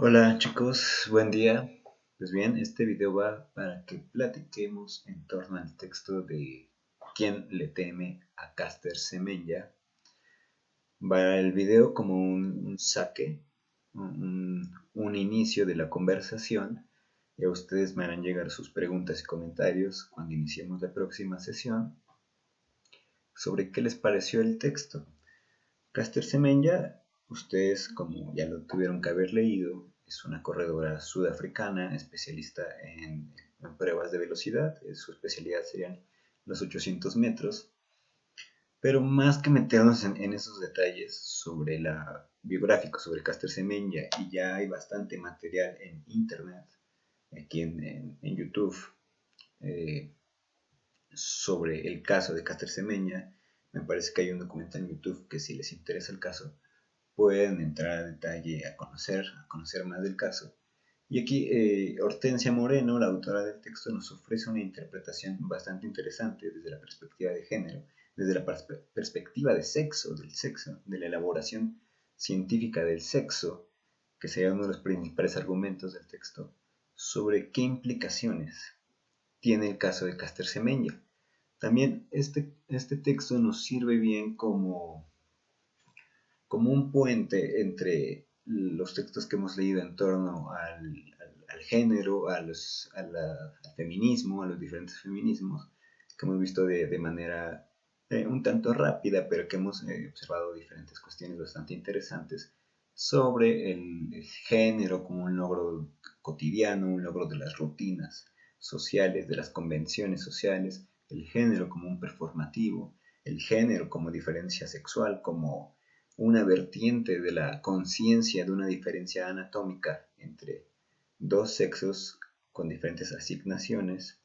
Hola chicos, buen día. Pues bien, este video va para que platiquemos en torno al texto de ¿Quién le teme a Caster Semenya? Va el video como un saque, un inicio de la conversación, y a ustedes me harán llegar sus preguntas y comentarios cuando iniciemos la próxima sesión sobre qué les pareció el texto. Caster Semenya, ustedes como ya lo tuvieron que haber leído, es una corredora sudafricana especialista en pruebas de velocidad. Su especialidad serían los 800 metros. Pero más que meternos en esos detalles sobre la biográfico sobre Caster Semenya, y ya hay bastante material en internet, aquí en YouTube, eh, sobre el caso de Caster Semenya. Me parece que hay un documental en YouTube que, si les interesa el caso, pueden entrar a detalle a conocer más del caso. Y aquí Hortensia Moreno, la autora del texto, nos ofrece una interpretación bastante interesante desde la perspectiva de género, desde la perspectiva de sexo, del sexo, de la elaboración científica del sexo, que sería uno de los principales argumentos del texto, sobre qué implicaciones tiene el caso de Caster Semenya. También este texto nos sirve bien como un puente entre los textos que hemos leído en torno al género, al feminismo, a los diferentes feminismos, que hemos visto de manera un tanto rápida, pero que hemos observado diferentes cuestiones bastante interesantes sobre el género como un logro cotidiano, un logro de las rutinas sociales, de las convenciones sociales, el género como un performativo, el género como diferencia sexual, como una vertiente de la conciencia de una diferencia anatómica entre dos sexos con diferentes asignaciones.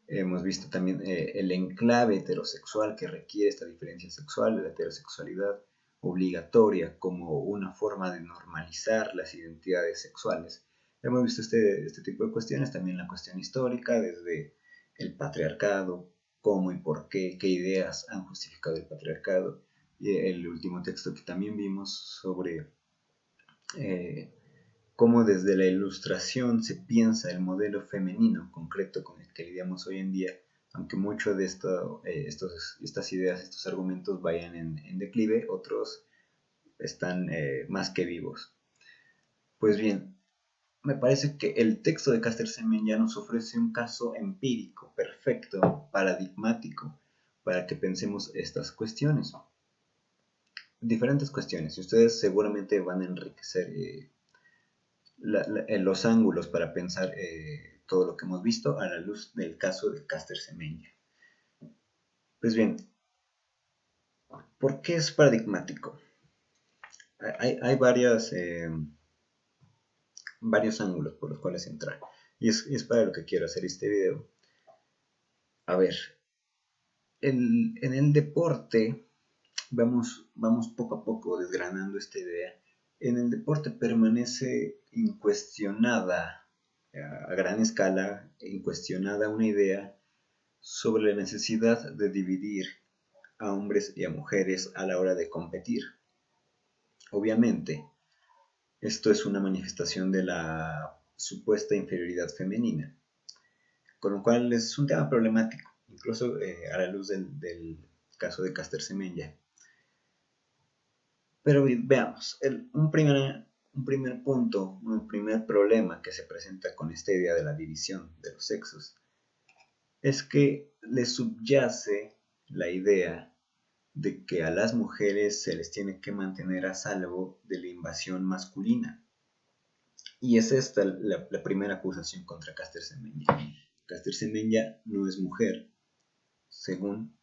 Hemos visto también el enclave heterosexual que requiere esta diferencia sexual, la heterosexualidad obligatoria como una forma de normalizar las identidades sexuales. Hemos visto este tipo de cuestiones, también la cuestión histórica, desde el patriarcado, cómo y por qué ideas han justificado el patriarcado, y el último texto que también vimos sobre eh, cómo desde la ilustración se piensa el modelo femenino concreto con el que lidiamos hoy en día, aunque mucho de estas ideas, estos argumentos vayan en declive, otros están más que vivos. Pues bien, me parece que el texto de Caster Semenya nos ofrece un caso empírico, perfecto, paradigmático, para que pensemos estas cuestiones. Diferentes cuestiones, y ustedes seguramente van a enriquecer los ángulos para pensar todo lo que hemos visto a la luz del caso de Caster Semenya. Pues bien, ¿por qué es paradigmático? Hay varios ángulos por los cuales entrar, y es para lo que quiero hacer este video. A ver, en el deporte, vamos poco a poco desgranando esta idea. En el deporte permanece incuestionada a gran escala, incuestionada una idea sobre la necesidad de dividir a hombres y a mujeres a la hora de competir. Obviamente, esto es una manifestación de la supuesta inferioridad femenina, con lo cual es un tema problemático, incluso a la luz del caso de Caster Semenya. Pero veamos, un primer punto, un primer problema que se presenta con esta idea de la división de los sexos es que le subyace la idea de que a las mujeres se les tiene que mantener a salvo de la invasión masculina. Y es esta la primera acusación contra Caster Semenya. Caster Semenya no es mujer, según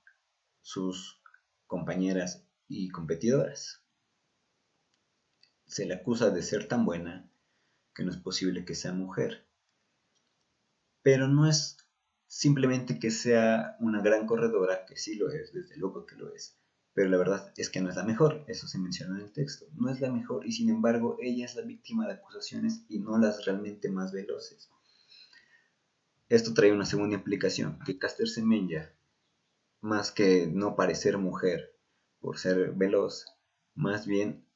sus compañeras y competidoras. Se le acusa de ser tan buena que no es posible que sea mujer. Pero no es simplemente que sea una gran corredora, que sí lo es, desde luego que lo es, pero la verdad es que no es la mejor, eso se menciona en el texto, no es la mejor, y sin embargo ella es la víctima de acusaciones y no las realmente más veloces. Esto trae una segunda implicación, que Caster Semenya, más que no parecer mujer por ser veloz, más bien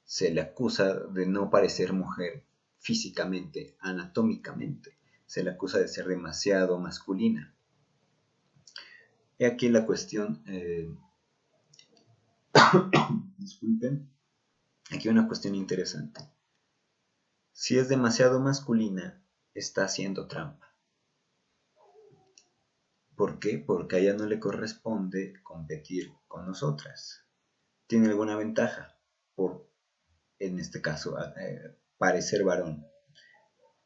se le acusa de no parecer mujer físicamente, anatómicamente. Se le acusa de ser demasiado masculina. Y aquí la cuestión, disculpen, aquí una cuestión interesante. Si es demasiado masculina, está haciendo trampa. ¿Por qué? Porque a ella no le corresponde competir con nosotras. Tiene alguna ventaja por, en este caso, parecer varón.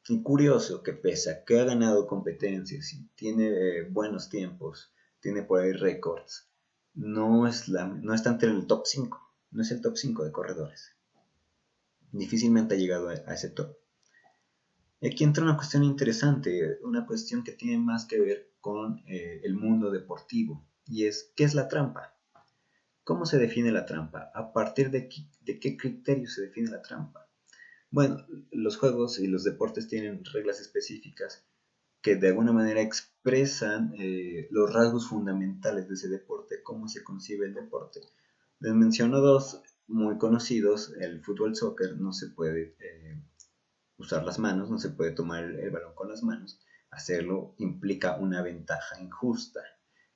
Y curioso que pese a que ha ganado competencias y tiene buenos tiempos, tiene por ahí récords, no está entre el top 5, no es el top 5 de corredores. Difícilmente ha llegado a ese top. Y aquí entra una cuestión interesante, una cuestión que tiene más que ver con el mundo deportivo, y es, ¿qué es la trampa? ¿Cómo se define la trampa? ¿A partir de qué criterio se define la trampa? Bueno, los juegos y los deportes tienen reglas específicas que de alguna manera expresan los rasgos fundamentales de ese deporte, cómo se concibe el deporte. Les menciono dos muy conocidos. El fútbol soccer no se puede usar las manos, no se puede tomar el balón con las manos. Hacerlo implica una ventaja injusta.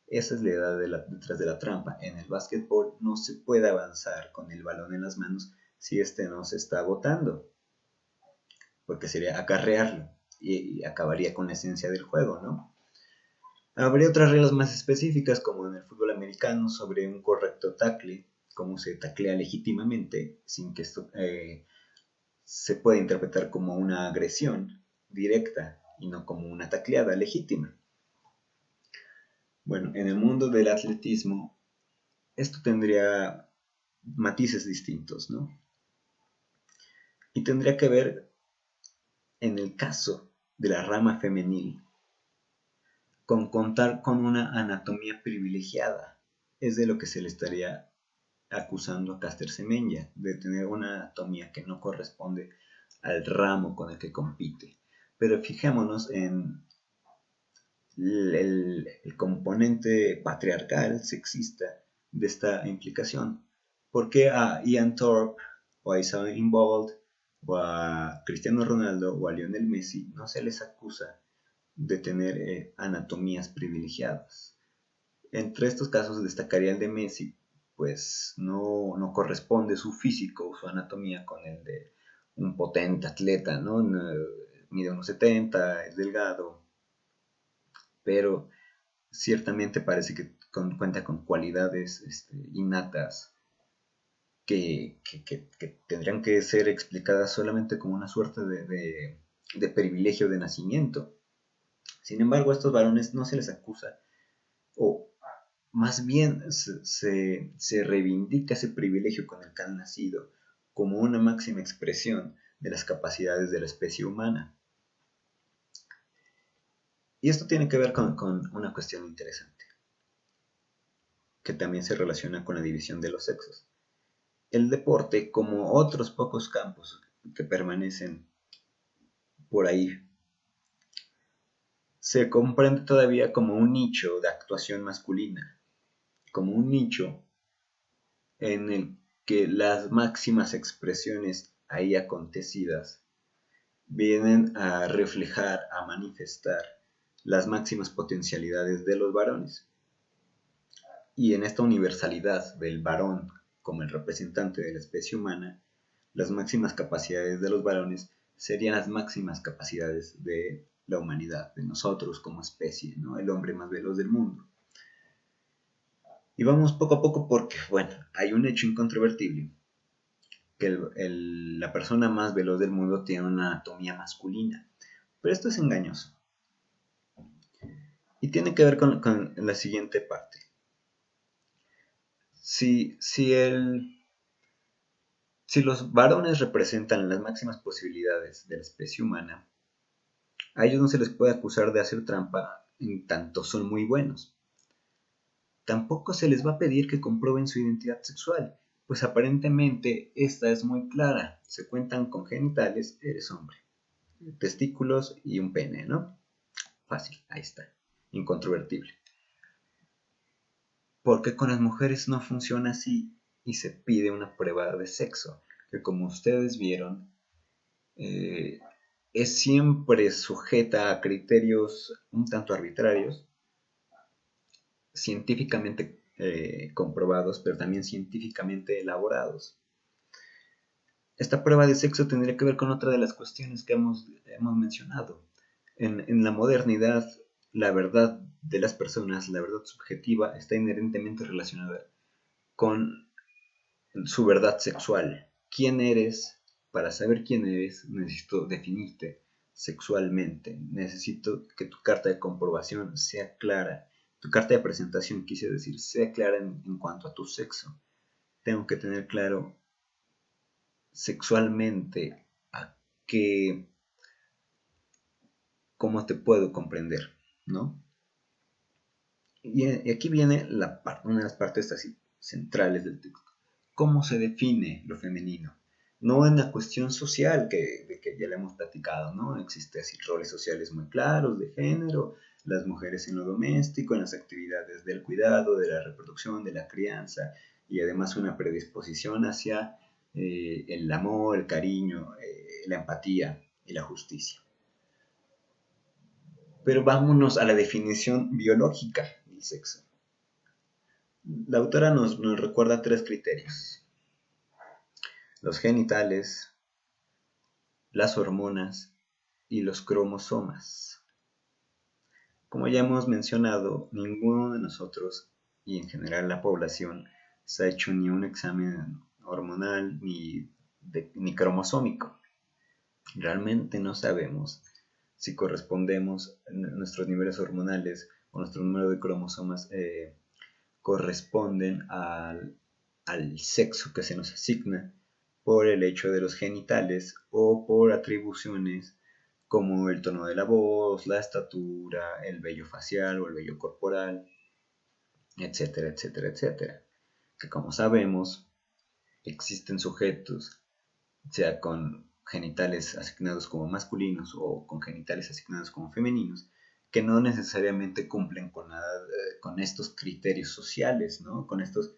Esa es la idea detrás de la trampa. En el básquetbol no se puede avanzar con el balón en las manos si este no se está agotando, porque sería acarrearlo y acabaría con la esencia del juego, ¿no? Habría otras reglas más específicas, como en el fútbol americano, sobre un correcto tackle, cómo se taclea legítimamente, sin que esto se pueda interpretar como una agresión directa y no como una tacleada legítima. Bueno, en el mundo del atletismo, esto tendría matices distintos, ¿no? Y tendría que ver, en el caso de la rama femenil, con contar con una anatomía privilegiada. Es de lo que se le estaría acusando a Caster Semenya, de tener una anatomía que no corresponde al ramo con el que compite. Pero fijémonos en el componente patriarcal, sexista, de esta implicación. ¿Por qué a Ian Thorpe, o a Usain Bolt, o a Cristiano Ronaldo, o a Lionel Messi no se les acusa de tener anatomías privilegiadas? Entre estos casos destacaría el de Messi, pues no corresponde su físico, su anatomía con el de un potente atleta, ¿no? Mide unos 70, es delgado, pero ciertamente parece que cuenta con cualidades innatas que tendrían que ser explicadas solamente como una suerte de privilegio de nacimiento. Sin embargo, a estos varones no se les acusa, o más bien se reivindica ese privilegio con el que han nacido como una máxima expresión de las capacidades de la especie humana. Y esto tiene que ver con una cuestión interesante, que también se relaciona con la división de los sexos. El deporte, como otros pocos campos que permanecen por ahí, se comprende todavía como un nicho de actuación masculina, como un nicho en el que las máximas expresiones ahí acontecidas vienen a reflejar, a manifestar las máximas potencialidades de los varones. Y en esta universalidad del varón como el representante de la especie humana, las máximas capacidades de los varones serían las máximas capacidades de la humanidad, de nosotros como especie, ¿no? El hombre más veloz del mundo. Y vamos poco a poco porque, bueno, hay un hecho incontrovertible, que la persona más veloz del mundo tiene una anatomía masculina. Pero esto es engañoso. Y tiene que ver con la siguiente parte. Si los varones representan las máximas posibilidades de la especie humana, a ellos no se les puede acusar de hacer trampa en tanto son muy buenos. Tampoco se les va a pedir que comprueben su identidad sexual, pues aparentemente esta es muy clara. Se cuentan con genitales, eres hombre. Testículos y un pene, ¿no? Fácil, ahí está. Incontrovertible. Porque con las mujeres no funciona así y se pide una prueba de sexo. que, como ustedes vieron, es siempre sujeta a criterios un tanto arbitrarios, científicamente comprobados, pero también científicamente elaborados. Esta prueba de sexo tendría que ver con otra de las cuestiones que hemos mencionado. En la modernidad, la verdad de las personas, la verdad subjetiva, está inherentemente relacionada con su verdad sexual. ¿Quién eres? Para saber quién eres, necesito definirte sexualmente. Necesito que tu carta de comprobación sea clara. Tu carta de presentación, quise decir, sea clara en cuanto a tu sexo. Tengo que tener claro sexualmente a qué, cómo te puedo comprender, ¿no? Y aquí viene una de las partes así centrales del texto. ¿Cómo se define lo femenino? No en la cuestión social de que ya le hemos platicado, ¿no? Existen así roles sociales muy claros de género, las mujeres en lo doméstico, en las actividades del cuidado, de la reproducción, de la crianza, y además una predisposición hacia el amor, el cariño, la empatía y la justicia. Pero vámonos a la definición biológica del sexo. La autora nos recuerda 3 criterios: los genitales, las hormonas y los cromosomas. Como ya hemos mencionado, ninguno de nosotros, y en general la población, se ha hecho ni un examen hormonal ni cromosómico. Realmente no sabemos si correspondemos, nuestros niveles hormonales o nuestro número de cromosomas corresponden al sexo que se nos asigna por el hecho de los genitales o por atribuciones como el tono de la voz, la estatura, el vello facial o el vello corporal, etcétera, etcétera, etcétera. Que, como sabemos, existen sujetos, sea con genitales asignados como masculinos o con genitales asignados como femeninos, que no necesariamente cumplen con estos criterios sociales, ¿no? Con estos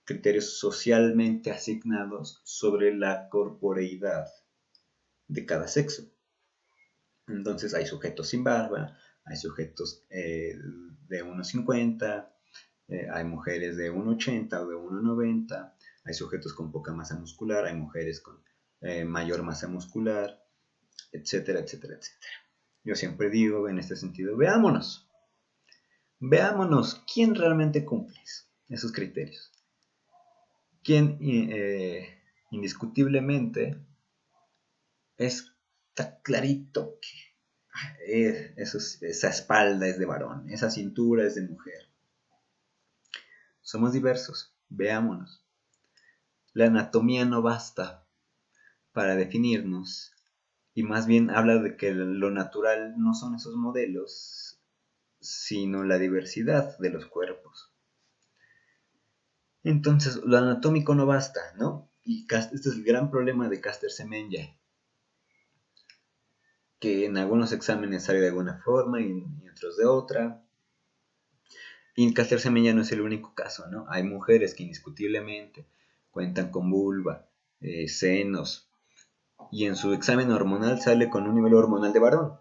criterios socialmente asignados sobre la corporeidad de cada sexo. Entonces hay sujetos sin barba, hay sujetos de 1,50, hay mujeres de 1,80 o de 1,90, hay sujetos con poca masa muscular, hay mujeres con mayor masa muscular, etcétera, etcétera, etcétera. Yo siempre digo en este sentido, veámonos quién realmente cumple esos criterios. Quién indiscutiblemente está clarito que esa espalda es de varón, esa cintura es de mujer. Somos diversos, veámonos. La anatomía no basta para definirnos, y más bien habla de que lo natural no son esos modelos, sino la diversidad de los cuerpos. Entonces, lo anatómico no basta, ¿no? Y este es el gran problema de Caster-Semenya, que en algunos exámenes sale de alguna forma y en otros de otra. Y Caster-Semenya no es el único caso, ¿no? Hay mujeres que indiscutiblemente cuentan con vulva, senos, y en su examen hormonal sale con un nivel hormonal de varón.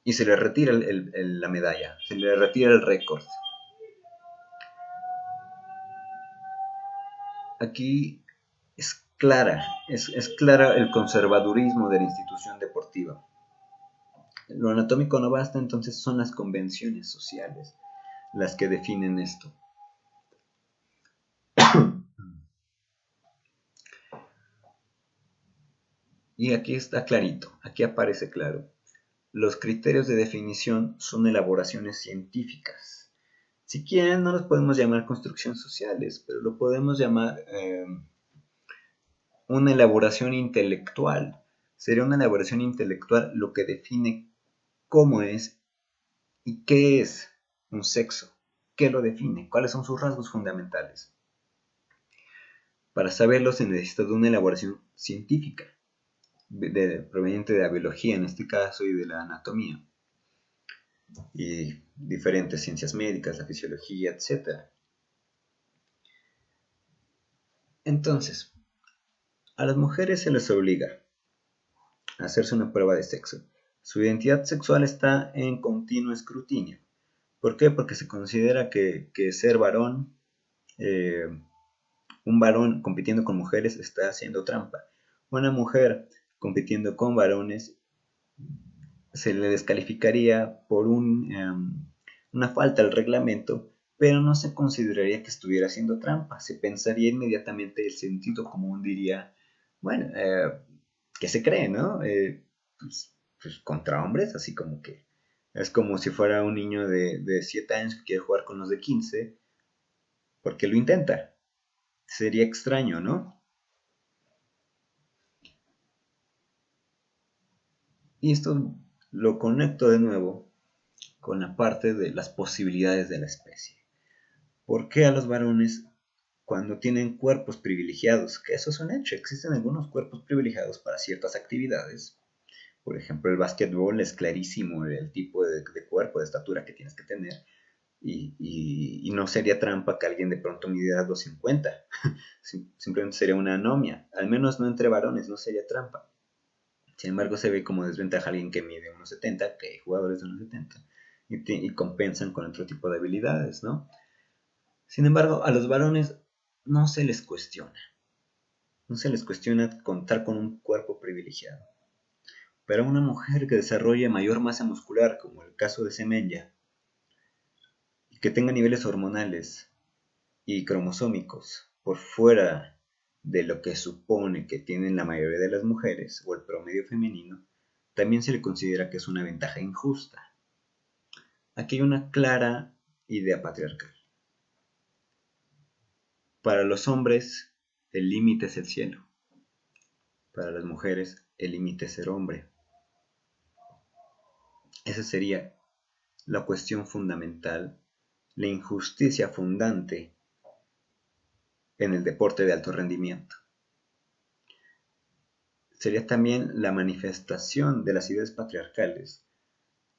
Y se le retira la medalla, se le retira el récord. Aquí es clara el conservadurismo de la institución deportiva. Lo anatómico no basta, entonces son las convenciones sociales las que definen esto. Y aquí está clarito, aquí aparece claro. Los criterios de definición son elaboraciones científicas. Si quieren, no los podemos llamar construcciones sociales, pero lo podemos llamar una elaboración intelectual. Sería una elaboración intelectual lo que define cómo es y qué es un sexo. ¿Qué lo define? ¿Cuáles son sus rasgos fundamentales? Para saberlo se necesita de una elaboración científica, proveniente de la biología en este caso y de la anatomía, y diferentes ciencias médicas, la fisiología, etc. Entonces, A las mujeres se les obliga a hacerse una prueba de sexo. Su identidad sexual está en continuo escrutinio. ¿Por qué? Porque se considera que ser varón, eh, un varón compitiendo con mujeres está haciendo trampa. Una mujer compitiendo con varones se le descalificaría por una falta al reglamento, pero no se consideraría que estuviera haciendo trampa. Se pensaría inmediatamente, el sentido común diría, bueno, ¿qué se cree, no? Pues contra hombres, así como que es como si fuera un niño de 7 años que quiere jugar con los de 15, porque lo intenta. Sería extraño, ¿no? Y esto lo conecto de nuevo con la parte de las posibilidades de la especie. ¿Por qué a los varones, cuando tienen cuerpos privilegiados, que eso es un hecho, existen algunos cuerpos privilegiados para ciertas actividades? Por ejemplo, el básquetbol es clarísimo el tipo de cuerpo, de estatura que tienes que tener. Y no sería trampa que alguien de pronto midiera 250. Simplemente sería una anomia. Al menos no entre varones, no sería trampa. Sin embargo, se ve como desventaja a alguien que mide 1,70, que hay jugadores de 1,70, y compensan con otro tipo de habilidades, ¿no? Sin embargo, a los varones no se les cuestiona. No se les cuestiona contar con un cuerpo privilegiado. Pero a una mujer que desarrolle mayor masa muscular, como el caso de Semenya, y que tenga niveles hormonales y cromosómicos por fuera de lo que supone que tienen la mayoría de las mujeres o el promedio femenino, también se le considera que es una ventaja injusta. Aquí hay una clara idea patriarcal. Para los hombres, el límite es el cielo. Para las mujeres, el límite es ser hombre. Esa sería la cuestión fundamental, la injusticia fundante en el deporte de alto rendimiento. Sería también la manifestación de las ideas patriarcales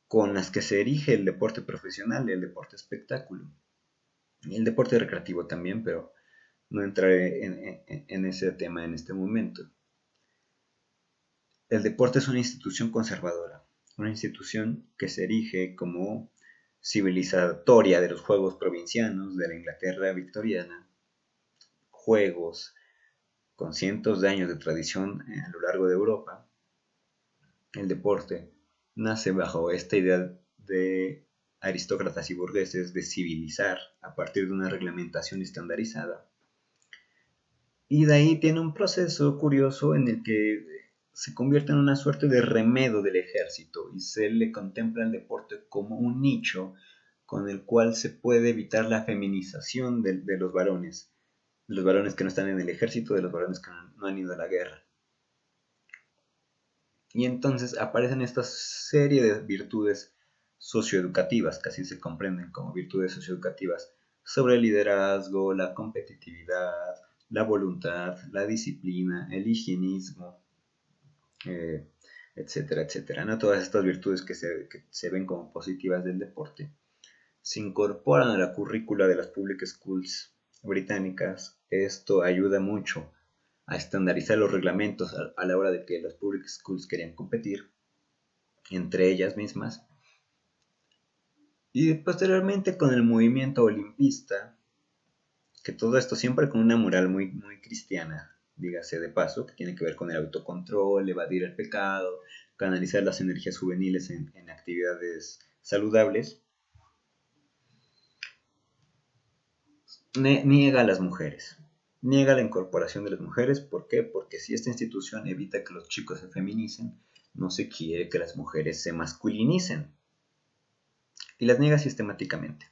con las que se erige el deporte profesional, el deporte espectáculo, y el deporte recreativo también, pero no entraré en ese tema en este momento. El deporte es una institución conservadora, una institución que se erige como civilizatoria de los juegos provincianos de la Inglaterra victoriana, juegos con cientos de años de tradición a lo largo de Europa. El deporte nace bajo esta idea de aristócratas y burgueses de civilizar a partir de una reglamentación estandarizada. Y de ahí tiene un proceso curioso en el que se convierte en una suerte de remedo del ejército y se le contempla el deporte como un nicho con el cual se puede evitar la feminización de los varones que no están en el ejército, de los varones que no han ido a la guerra. Y entonces aparecen esta serie de virtudes socioeducativas, que así se comprenden como virtudes socioeducativas, sobre el liderazgo, la competitividad, la voluntad, la disciplina, el higienismo, eh, etcétera, etcétera, ¿no? Todas estas virtudes que se ven como positivas del deporte se incorporan a la currícula de las public schools británicas. Esto ayuda mucho a estandarizar los reglamentos a la hora de que las public schools querían competir entre ellas mismas. Y posteriormente con el movimiento olimpista, que todo esto siempre con una moral muy, muy cristiana, dígase de paso, que tiene que ver con el autocontrol, evadir el pecado, canalizar las energías juveniles en actividades saludables, niega a las mujeres. Niega la incorporación de las mujeres. ¿Por qué? Porque si esta institución evita que los chicos se feminicen, no se quiere que las mujeres se masculinicen. Y las niega sistemáticamente.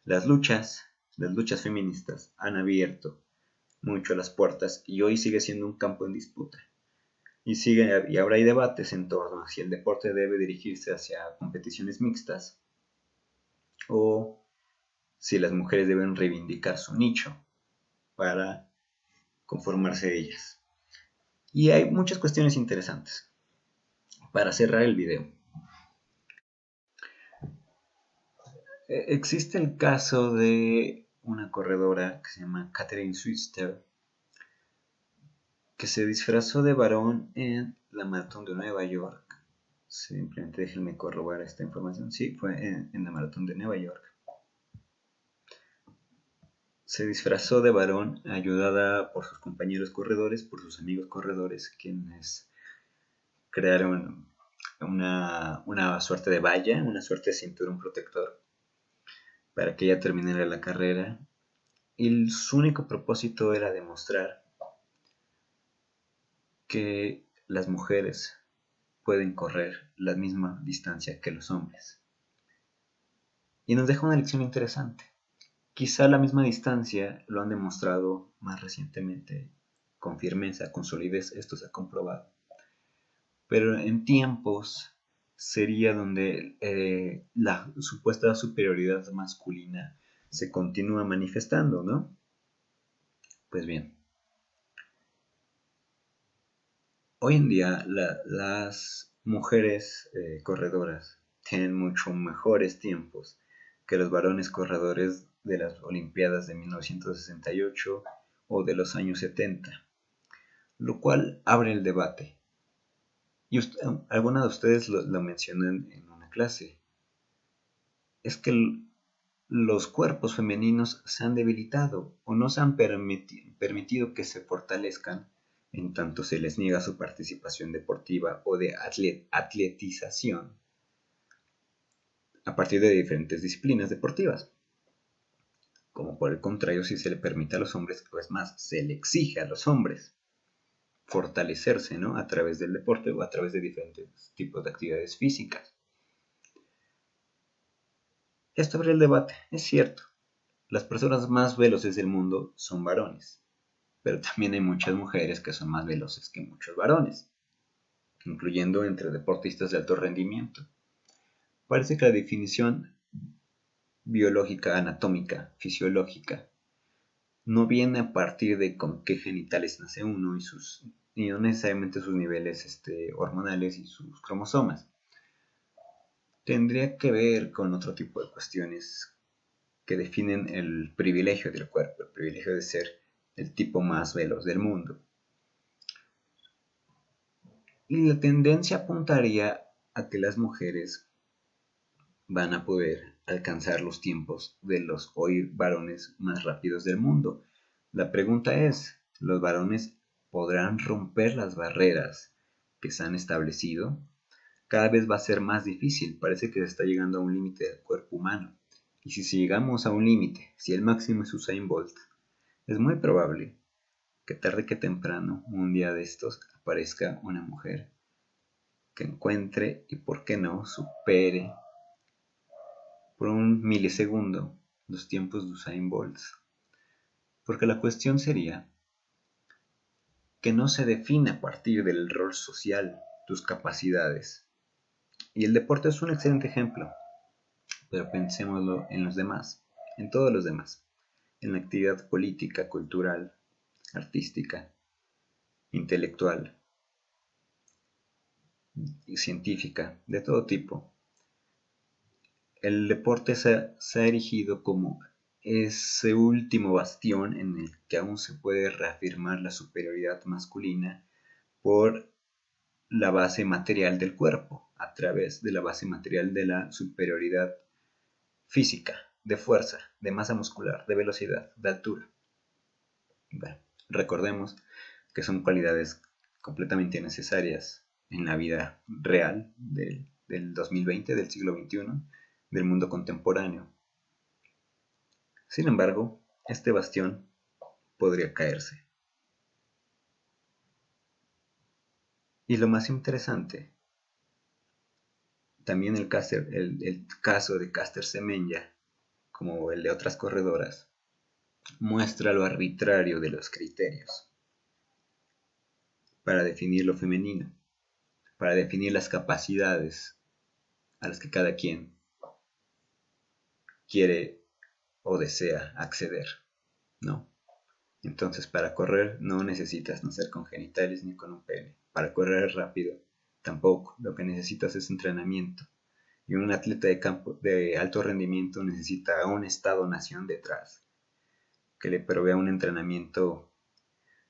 Las luchas feministas han abierto mucho las puertas y hoy sigue siendo un campo en disputa. Y ahora hay debates en torno a si el deporte debe dirigirse hacia competiciones mixtas o si las mujeres deben reivindicar su nicho para conformarse ellas. Y hay muchas cuestiones interesantes. Para cerrar el video, existe el caso de una corredora que se llama Catherine Switzer, que se disfrazó de varón en la maratón de Nueva York. Simplemente déjenme corroborar esta información. Sí, fue en la maratón de Nueva York. Se disfrazó de varón ayudada por sus compañeros corredores, por sus amigos corredores, quienes crearon una suerte de valla, una suerte de cinturón protector para que ella terminara la carrera. Y su único propósito era demostrar que las mujeres pueden correr la misma distancia que los hombres. Y nos deja una lección interesante. Quizá la misma distancia lo han demostrado más recientemente con firmeza, con solidez, esto se ha comprobado. Pero en tiempos sería donde la supuesta superioridad masculina se continúa manifestando, ¿no? Pues bien, hoy en día las mujeres corredoras tienen mucho mejores tiempos que los varones corredores de las Olimpiadas de 1968 o de los años 70, lo cual abre el debate. Y alguna de ustedes lo mencionan en una clase. Es que los cuerpos femeninos se han debilitado o no se han permitido que se fortalezcan en tanto se les niega su participación deportiva o de atletización a partir de diferentes disciplinas deportivas. Como por el contrario, si se le permite a los hombres, pues más, se le exige a los hombres fortalecerse, ¿no? A través del deporte o a través de diferentes tipos de actividades físicas. Esto abre el debate, es cierto. Las personas más veloces del mundo son varones, pero también hay muchas mujeres que son más veloces que muchos varones, incluyendo entre deportistas de alto rendimiento. Parece que la definición biológica, anatómica, fisiológica, no viene a partir de con qué genitales nace uno y no necesariamente sus niveles hormonales y sus cromosomas. Tendría que ver con otro tipo de cuestiones que definen el privilegio del cuerpo, el privilegio de ser el tipo más veloz del mundo. Y la tendencia apuntaría a que las mujeres van a poder alcanzar los tiempos de los hoy varones más rápidos del mundo. La pregunta es, ¿los varones podrán romper las barreras que se han establecido? Cada vez va a ser más difícil, parece que se está llegando a un límite del cuerpo humano. Y si llegamos a un límite, si el máximo es Usain Bolt, es muy probable que tarde que temprano, un día de estos, aparezca una mujer que encuentre y, por qué no, supere por un milisegundo los tiempos de Usain Bolt. Porque la cuestión sería que no se define a partir del rol social tus capacidades. Y el deporte es un excelente ejemplo, pero pensémoslo en los demás, en todos los demás, en la actividad política, cultural, artística, intelectual y científica, de todo tipo. El deporte se ha erigido como ese último bastión en el que aún se puede reafirmar la superioridad masculina por la base material del cuerpo, a través de la base material de la superioridad física, de fuerza, de masa muscular, de velocidad, de altura. Bueno, recordemos que son cualidades completamente necesarias en la vida real del 2020, del siglo XXI, del mundo contemporáneo. Sin embargo, este bastión podría caerse. Y lo más interesante, también el caso de Caster Semenya, como el de otras corredoras, muestra lo arbitrario de los criterios para definir lo femenino, para definir las capacidades a las que cada quien quiere o desea acceder, ¿no? Entonces, para correr no necesitas nacer con genitales ni con un pene. Para correr rápido, tampoco. Lo que necesitas es entrenamiento. Y un atleta de alto rendimiento necesita un Estado-nación detrás, que le provea un entrenamiento,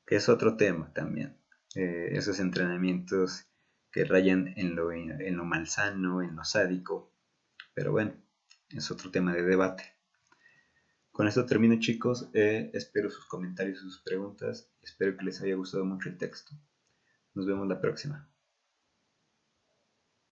que es otro tema también. esos entrenamientos que rayan en lo malsano, en lo sádico, pero bueno, es otro tema de debate. Con esto termino, chicos. Espero sus comentarios y sus preguntas. Espero que les haya gustado mucho el texto. Nos vemos la próxima.